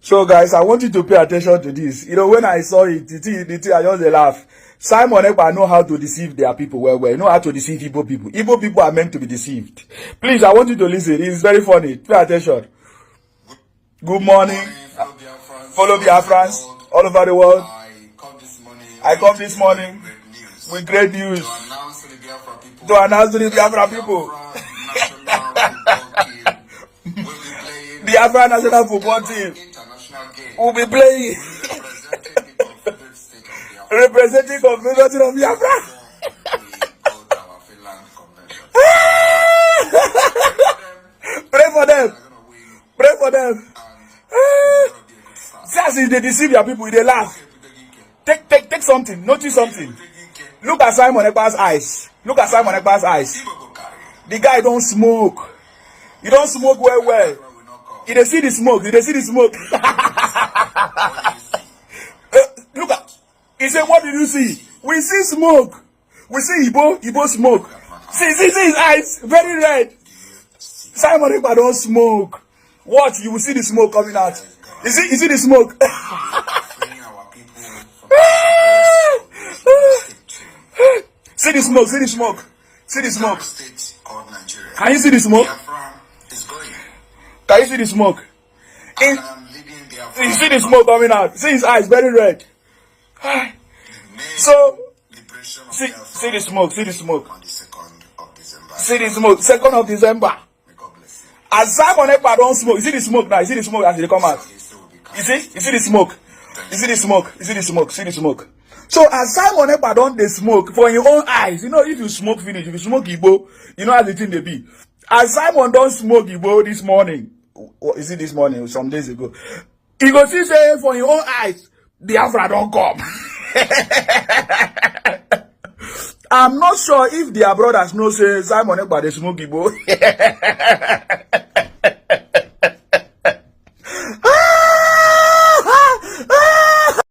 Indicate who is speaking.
Speaker 1: So guys, I want you to pay attention to this. You know, when I saw it, the thing, I just laugh. Simon Ekpa know how to deceive their people well. You know how to deceive Igbo people. Igbo people are meant to be deceived. Please, I want you to listen. It's very funny. Pay attention. Good morning. Follow Biafrans all over the world. I come this morning with great news to announce to the Biafra people. The Biafra national football team will be playing representing Confederation of Biafra. Pray for them. Pray for them. See as they deceive your people, they laugh. Take something. Notice something. Look at Simon Ekpa's eyes. Look at Simon Ekpa's eyes. The guy don't smoke. He don't smoke well. He dey see the smoke. He dey see the smoke. Look at. He said, "What did you see?" We see smoke. We see Igbo smoke. See his eyes, very red. Simon Ekpa don't smoke. Watch, you will see the smoke coming out. You see the smoke. See the smoke. See the smoke. See the smoke. Can you see the smoke? Can you see the smoke? You see the smoke coming out. See his eyes, very red. So, see the smoke. See the smoke. See the smoke. 2nd of December. As Simon Ekpa don't smoke, you see the smoke now. You see the smoke as they come out. You see the smoke. You see the smoke. You see the smoke. See the smoke. So as Simon Ekpa don't they smoke for your own eyes. You know, if you smoke finish, if you smoke Igbo, you know how the thing they be. As Simon don't smoke Igbo this morning, or is it this morning or some days ago? He go see say for your own eyes, the Biafra don't come. I'm not sure if their brothers know say Simon Ekpa they smoke Igbo.